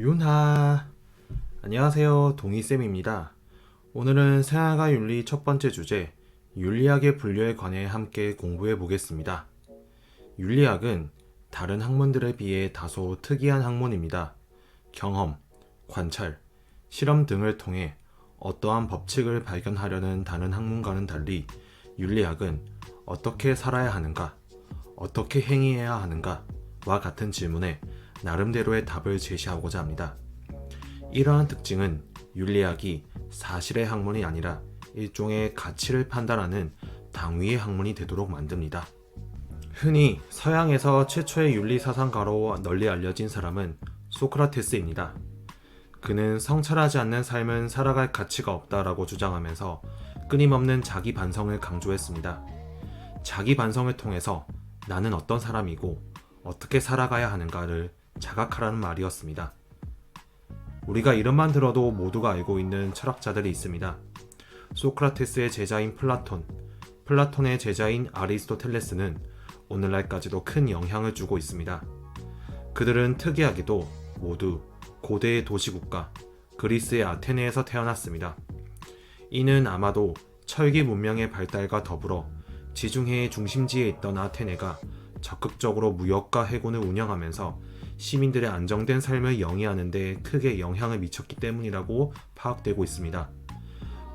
윤하. 안녕하세요, 동희쌤입니다. 오늘은 생활과 윤리 첫 번째 주제, 윤리학의 분류에 관해 함께 공부해 보겠습니다. 윤리학은 다른 학문들에 비해 다소 특이한 학문입니다. 경험, 관찰, 실험 등을 통해 어떠한 법칙을 발견하려는 다른 학문과는 달리 윤리학은 어떻게 살아야 하는가, 어떻게 행위해야 하는가와 같은 질문에 나름대로의 답을 제시하고자 합니다. 이러한 특징은 윤리학이 사실의 학문이 아니라 일종의 가치를 판단하는 당위의 학문이 되도록 만듭니다. 흔히 서양에서 최초의 윤리 사상가로 널리 알려진 사람은 소크라테스입니다. 그는 성찰하지 않는 삶은 살아갈 가치가 없다라고 주장하면서 끊임없는 자기 반성을 강조했습니다. 자기 반성을 통해서 나는 어떤 사람이고 어떻게 살아가야 하는가를 자각하라는 말이었습니다. 우리가 이름만 들어도 모두가 알고 있는 철학자들이 있습니다. 소크라테스의 제자인 플라톤, 플라톤의 제자인 아리스토텔레스는 오늘날까지도 큰 영향을 주고 있습니다. 그들은 특이하게도 모두 고대의 도시국가 그리스의 아테네에서 태어났습니다. 이는 아마도 철기 문명의 발달과 더불어 지중해의 중심지에 있던 아테네가 적극적으로 무역과 해군을 운영하면서 시민들의 안정된 삶을 영위하는 데 크게 영향을 미쳤기 때문이라고 파악되고 있습니다.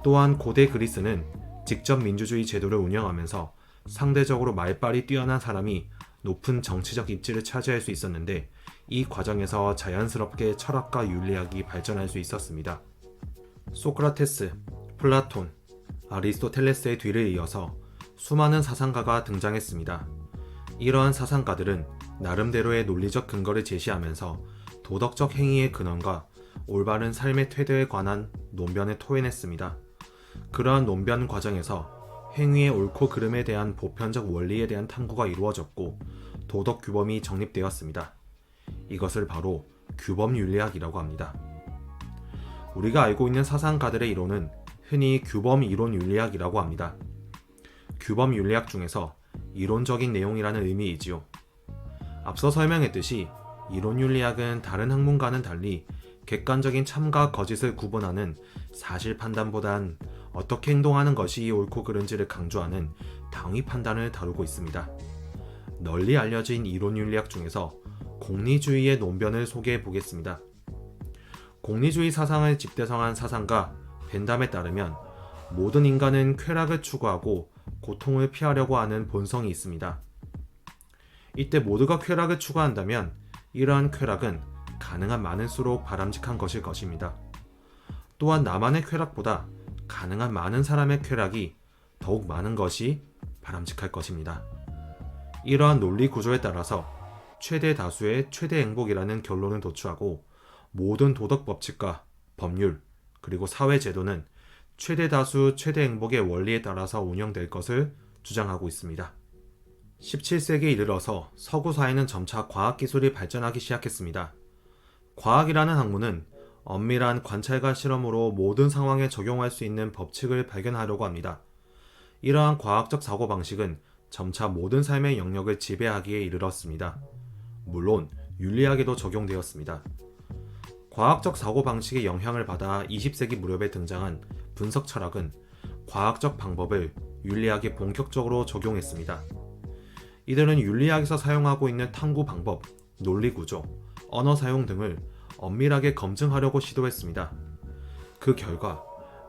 또한 고대 그리스는 직접 민주주의 제도를 운영하면서 상대적으로 말빨이 뛰어난 사람이 높은 정치적 입지를 차지할 수 있었는데 이 과정에서 자연스럽게 철학과 윤리학이 발전할 수 있었습니다. 소크라테스, 플라톤, 아리스토텔레스의 뒤를 이어서 수많은 사상가가 등장했습니다. 이러한 사상가들은 나름대로의 논리적 근거를 제시하면서 도덕적 행위의 근원과 올바른 삶의 태도에 관한 논변을 토해냈습니다. 그러한 논변 과정에서 행위의 옳고 그름에 대한 보편적 원리에 대한 탐구가 이루어졌고 도덕 규범이 정립되었습니다. 이것을 바로 규범윤리학이라고 합니다. 우리가 알고 있는 사상가들의 이론은 흔히 규범이론윤리학이라고 합니다. 규범윤리학 중에서 이론적인 내용이라는 의미이지요. 앞서 설명했듯이 이론윤리학은 다른 학문과는 달리 객관적인 참과 거짓을 구분하는 사실 판단보단 어떻게 행동하는 것이 옳고 그른지를 강조하는 당위 판단을 다루고 있습니다. 널리 알려진 이론윤리학 중에서 공리주의의 논변을 소개해 보겠습니다. 공리주의 사상을 집대성한 사상가 벤담에 따르면 모든 인간은 쾌락을 추구하고 고통을 피하려고 하는 본성이 있습니다. 이때 모두가 쾌락을 추구한다면 이러한 쾌락은 가능한 많을수록 바람직한 것일 것입니다. 또한 나만의 쾌락보다 가능한 많은 사람의 쾌락이 더욱 많은 것이 바람직할 것입니다. 이러한 논리 구조에 따라서 최대 다수의 최대 행복이라는 결론을 도출하고 모든 도덕 법칙과 법률 그리고 사회 제도는 최대 다수 최대 행복의 원리에 따라서 운영될 것을 주장하고 있습니다. 17세기에 이르러서 서구 사회는 점차 과학기술이 발전하기 시작했습니다. 과학이라는 학문은 엄밀한 관찰과 실험으로 모든 상황에 적용할 수 있는 법칙을 발견하려고 합니다. 이러한 과학적 사고방식은 점차 모든 삶의 영역을 지배하기에 이르렀습니다. 물론 윤리학에도 적용되었습니다. 과학적 사고방식의 영향을 받아 20세기 무렵에 등장한 분석 철학은 과학적 방법을 윤리학에 본격적으로 적용했습니다. 이들은 윤리학에서 사용하고 있는 탐구 방법, 논리 구조, 언어 사용 등을 엄밀하게 검증하려고 시도했습니다. 그 결과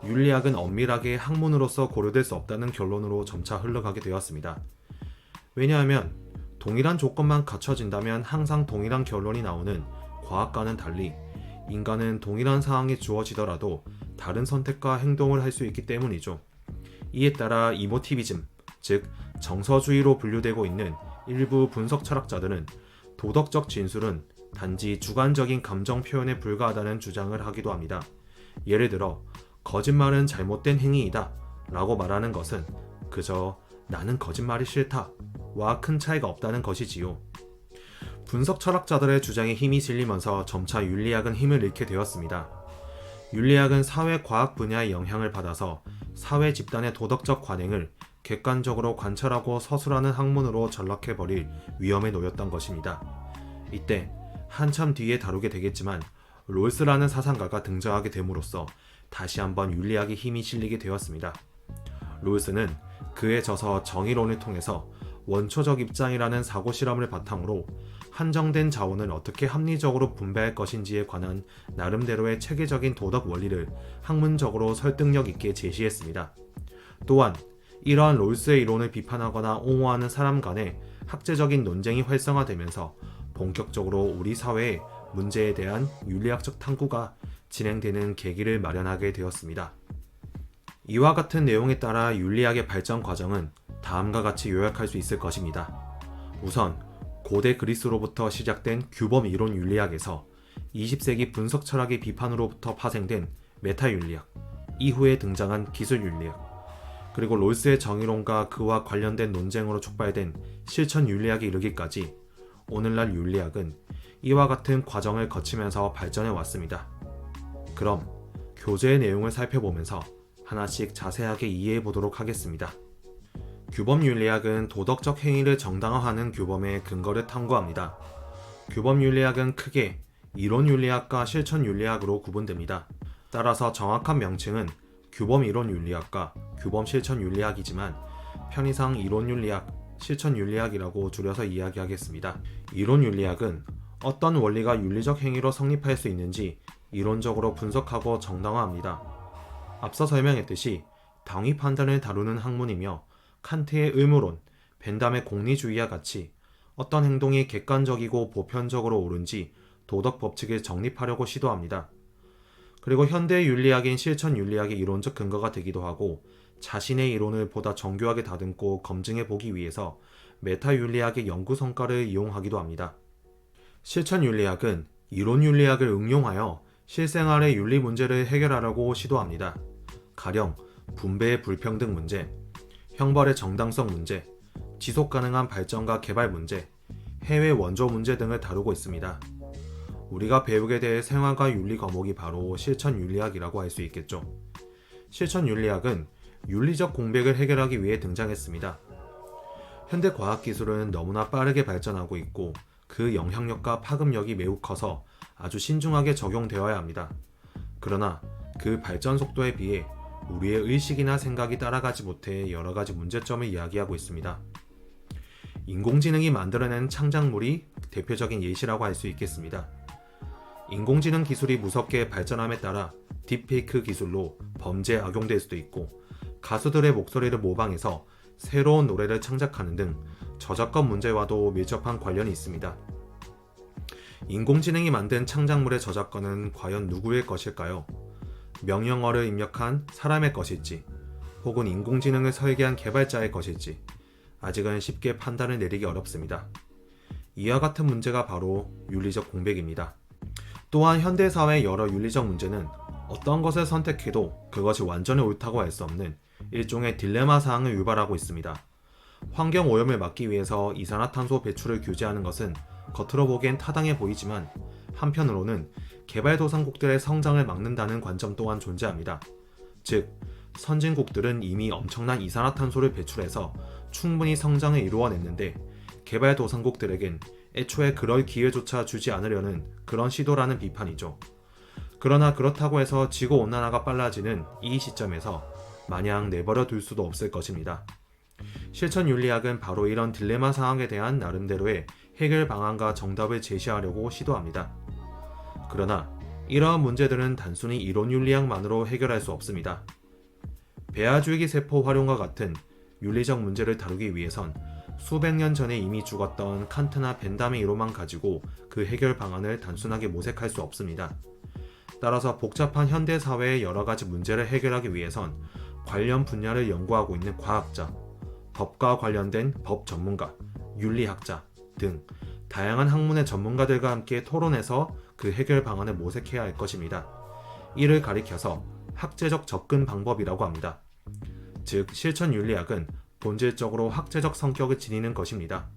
윤리학은 엄밀하게 학문으로서 고려될 수 없다는 결론으로 점차 흘러가게 되었습니다. 왜냐하면 동일한 조건만 갖춰진다면 항상 동일한 결론이 나오는 과학과는 달리 인간은 동일한 상황이 주어지더라도 다른 선택과 행동을 할 수 있기 때문이죠. 이에 따라 이모티비즘, 즉 정서주의로 분류되고 있는 일부 분석 철학자들은 도덕적 진술은 단지 주관적인 감정 표현에 불과하다는 주장을 하기도 합니다. 예를 들어 거짓말은 잘못된 행위이다 라고 말하는 것은 그저 나는 거짓말이 싫다 와 큰 차이가 없다는 것이지요. 분석 철학자들의 주장에 힘이 실리면서 점차 윤리학은 힘을 잃게 되었습니다. 윤리학은 사회과학 분야의 영향을 받아서 사회 집단의 도덕적 관행을 객관적으로 관찰하고 서술하는 학문으로 전락해버릴 위험에 놓였던 것입니다. 이때 한참 뒤에 다루게 되겠지만 롤스라는 사상가가 등장하게 됨으로써 다시 한번 윤리학에 힘이 실리게 되었습니다. 롤스는 그에 져서 정의론을 통해서 원초적 입장이라는 사고 실험을 바탕으로 한정된 자원을 어떻게 합리적으로 분배할 것인지에 관한 나름대로의 체계적인 도덕 원리를 학문적으로 설득력 있게 제시했습니다. 또한 이러한 롤스의 이론을 비판하거나 옹호하는 사람 간의 학제적인 논쟁이 활성화되면서 본격적으로 우리 사회의 문제에 대한 윤리학적 탐구가 진행되는 계기를 마련하게 되었습니다. 이와 같은 내용에 따라 윤리학의 발전 과정은 다음과 같이 요약할 수 있을 것입니다. 우선 고대 그리스로부터 시작된 규범 이론 윤리학에서 20세기 분석 철학의 비판으로부터 파생된 메타 윤리학, 이후에 등장한 기술 윤리학, 그리고 롤스의 정의론과 그와 관련된 논쟁으로 촉발된 실천 윤리학에 이르기까지 오늘날 윤리학은 이와 같은 과정을 거치면서 발전해 왔습니다. 그럼 교재의 내용을 살펴보면서 하나씩 자세하게 이해해 보도록 하겠습니다. 규범 윤리학은 도덕적 행위를 정당화하는 규범의 근거를 탐구합니다. 규범 윤리학은 크게 이론 윤리학과 실천 윤리학으로 구분됩니다. 따라서 정확한 명칭은 규범 이론 윤리학과 규범 실천 윤리학이지만 편의상 이론 윤리학, 실천 윤리학이라고 줄여서 이야기하겠습니다. 이론 윤리학은 어떤 원리가 윤리적 행위로 성립할 수 있는지 이론적으로 분석하고 정당화합니다. 앞서 설명했듯이 당위 판단을 다루는 학문이며 칸트의 의무론, 벤담의 공리주의와 같이 어떤 행동이 객관적이고 보편적으로 옳은지 도덕 법칙을 정립하려고 시도합니다. 그리고 현대 윤리학인 실천 윤리학의 이론적 근거가 되기도 하고 자신의 이론을 보다 정교하게 다듬고 검증해 보기 위해서 메타 윤리학의 연구 성과를 이용하기도 합니다. 실천 윤리학은 이론 윤리학을 응용하여 실생활의 윤리 문제를 해결하려고 시도합니다. 가령 분배의 불평등 문제, 형벌의 정당성 문제, 지속 가능한 발전과 개발 문제, 해외 원조 문제 등을 다루고 있습니다. 우리가 배우게 될 생활과 윤리 과목이 바로 실천 윤리학이라고 할 수 있겠죠. 실천 윤리학은 윤리적 공백을 해결하기 위해 등장했습니다. 현대 과학기술은 너무나 빠르게 발전하고 있고 그 영향력과 파급력이 매우 커서 아주 신중하게 적용되어야 합니다. 그러나 그 발전 속도에 비해 우리의 의식이나 생각이 따라가지 못해 여러 가지 문제점을 이야기하고 있습니다. 인공지능이 만들어낸 창작물이 대표적인 예시라고 할 수 있겠습니다. 인공지능 기술이 무섭게 발전함에 따라 딥페이크 기술로 범죄에 악용될 수도 있고 가수들의 목소리를 모방해서 새로운 노래를 창작하는 등 저작권 문제와도 밀접한 관련이 있습니다. 인공지능이 만든 창작물의 저작권은 과연 누구의 것일까요? 명령어를 입력한 사람의 것일지, 혹은 인공지능을 설계한 개발자의 것일지 아직은 쉽게 판단을 내리기 어렵습니다. 이와 같은 문제가 바로 윤리적 공백입니다. 또한 현대사회의 여러 윤리적 문제는 어떤 것을 선택해도 그것이 완전히 옳다고 할 수 없는 일종의 딜레마 사항을 유발하고 있습니다. 환경 오염을 막기 위해서 이산화탄소 배출을 규제하는 것은 겉으로 보기엔 타당해 보이지만 한편으로는 개발도상국들의 성장을 막는다는 관점 또한 존재합니다. 즉, 선진국들은 이미 엄청난 이산화탄소를 배출해서 충분히 성장을 이루어냈는데 개발도상국들에겐 애초에 그럴 기회조차 주지 않으려는 그런 시도라는 비판이죠. 그러나 그렇다고 해서 지구온난화가 빨라지는 이 시점에서 마냥 내버려 둘 수도 없을 것입니다. 실천 윤리학은 바로 이런 딜레마 상황에 대한 나름대로의 해결 방안과 정답을 제시하려고 시도합니다. 그러나 이러한 문제들은 단순히 이론 윤리학만으로 해결할 수 없습니다. 배아줄기 세포 활용과 같은 윤리적 문제를 다루기 위해선 수백 년 전에 이미 죽었던 칸트나 벤담의 이론만 가지고 그 해결 방안을 단순하게 모색할 수 없습니다. 따라서 복잡한 현대사회의 여러 가지 문제를 해결하기 위해선 관련 분야를 연구하고 있는 과학자, 법과 관련된 법 전문가, 윤리학자 등 다양한 학문의 전문가들과 함께 토론해서 그 해결 방안을 모색해야 할 것입니다. 이를 가리켜서 학제적 접근 방법이라고 합니다. 즉, 실천 윤리학은 본질적으로 학제적 성격을 지니는 것입니다.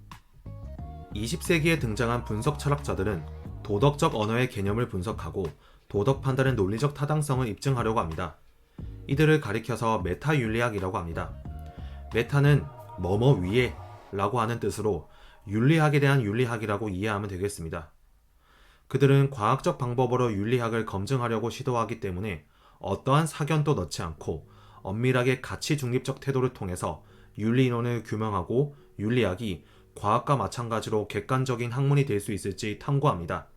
20세기에 등장한 분석 철학자들은 도덕적 언어의 개념을 분석하고 도덕 판단의 논리적 타당성을 입증하려고 합니다. 이들을 가리켜서 메타 윤리학이라고 합니다. 메타는 뭐뭐 위에 라고 하는 뜻으로 윤리학에 대한 윤리학이라고 이해하면 되겠습니다. 그들은 과학적 방법으로 윤리학을 검증하려고 시도하기 때문에 어떠한 사견도 넣지 않고 엄밀하게 가치 중립적 태도를 통해서 윤리이론을 규명하고 윤리학이 과학과 마찬가지로 객관적인 학문이 될 수 있을지 탐구합니다.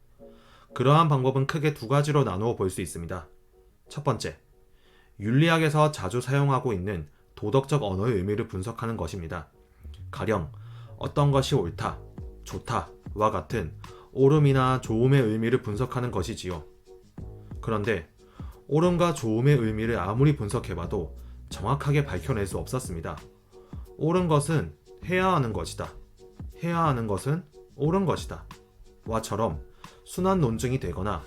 그러한 방법은 크게 두 가지로 나누어 볼 수 있습니다. 첫 번째, 윤리학에서 자주 사용하고 있는 도덕적 언어의 의미를 분석하는 것입니다. 가령 어떤 것이 옳다, 좋다와 같은 옳음이나 좋음의 의미를 분석하는 것이지요. 그런데 옳음과 좋음의 의미를 아무리 분석해봐도 정확하게 밝혀낼 수 없었습니다. 옳은 것은 해야 하는 것이다. 해야 하는 것은 옳은 것이다. 와처럼 순환 논증이 되거나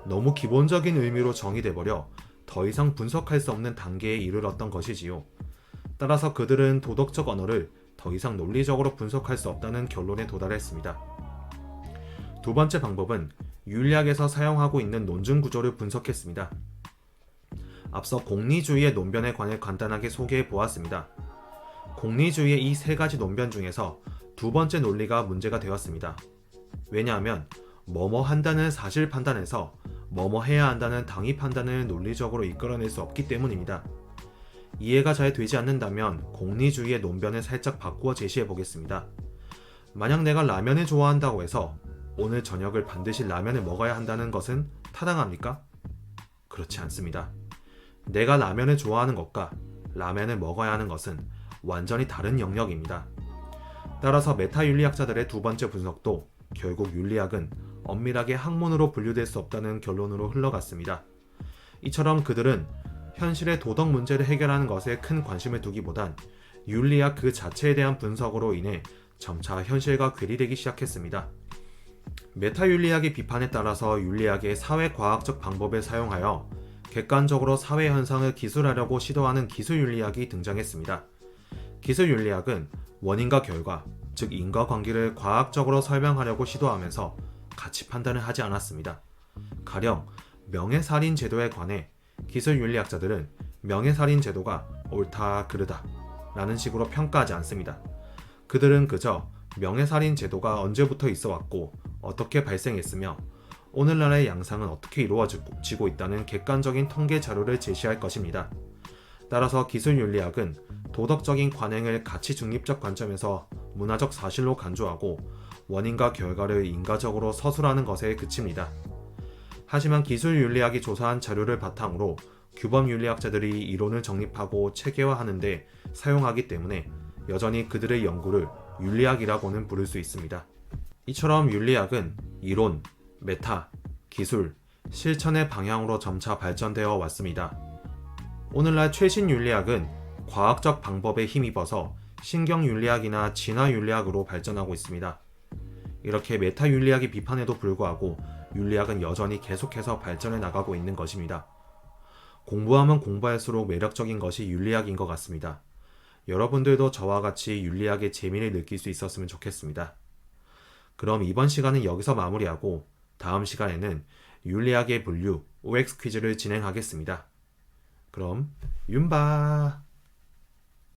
너무 기본적인 의미로 정의돼버려 더 이상 분석할 수 없는 단계에 이르렀던 것이지요. 따라서 그들은 도덕적 언어를 더 이상 논리적으로 분석할 수 없다는 결론에 도달했습니다. 두 번째 방법은 윤리학에서 사용하고 있는 논증 구조를 분석했습니다. 앞서 공리주의의 논변에 관해 간단하게 소개해 보았습니다. 공리주의의 이 세 가지 논변 중에서 두 번째 논리가 문제가 되었습니다. 왜냐하면 뭐뭐 한다는 사실 판단에서 뭐뭐 해야 한다는 당위 판단을 논리적으로 이끌어낼 수 없기 때문입니다. 이해가 잘 되지 않는다면 공리주의의 논변을 살짝 바꾸어 제시해 보겠습니다. 만약 내가 라면을 좋아한다고 해서 오늘 저녁을 반드시 라면을 먹어야 한다는 것은 타당합니까? 그렇지 않습니다. 내가 라면을 좋아하는 것과 라면을 먹어야 하는 것은 완전히 다른 영역입니다. 따라서 메타윤리학자들의 두 번째 분석도 결국 윤리학은 엄밀하게 학문으로 분류될 수 없다는 결론으로 흘러갔습니다. 이처럼 그들은 현실의 도덕 문제를 해결하는 것에 큰 관심을 두기보단 윤리학 그 자체에 대한 분석으로 인해 점차 현실과 괴리되기 시작했습니다. 메타윤리학의 비판에 따라서 윤리학의 사회과학적 방법을 사용하여 객관적으로 사회 현상을 기술하려고 시도하는 기술윤리학이 등장했습니다. 기술윤리학은 원인과 결과, 즉 인과관계를 과학적으로 설명하려고 시도하면서 가치 판단을 하지 않았습니다. 가령 명예살인 제도에 관해 기술윤리학자들은 명예살인 제도가 옳다, 그르다 라는 식으로 평가하지 않습니다. 그들은 그저 명예살인 제도가 언제부터 있어 왔고 어떻게 발생했으며 오늘날의 양상은 어떻게 이루어지고 있다는 객관적인 통계 자료를 제시할 것입니다. 따라서 기술윤리학은 도덕적인 관행을 가치 중립적 관점에서 문화적 사실로 간주하고 원인과 결과를 인과적으로 서술하는 것에 그칩니다. 하지만 기술윤리학이 조사한 자료를 바탕으로 규범윤리학자들이 이론을 정립하고 체계화하는 데 사용하기 때문에 여전히 그들의 연구를 윤리학이라고는 부를 수 있습니다. 이처럼 윤리학은 이론, 메타, 기술, 실천의 방향으로 점차 발전되어 왔습니다. 오늘날 최신 윤리학은 과학적 방법에 힘입어서 신경윤리학이나 진화윤리학으로 발전하고 있습니다. 이렇게 메타윤리학의 비판에도 불구하고 윤리학은 여전히 계속해서 발전해 나가고 있는 것입니다. 공부하면 공부할수록 매력적인 것이 윤리학인 것 같습니다. 여러분들도 저와 같이 윤리학의 재미를 느낄 수 있었으면 좋겠습니다. 그럼 이번 시간은 여기서 마무리하고 다음 시간에는 윤리학의 분류 OX 퀴즈를 진행하겠습니다. 그럼 윤바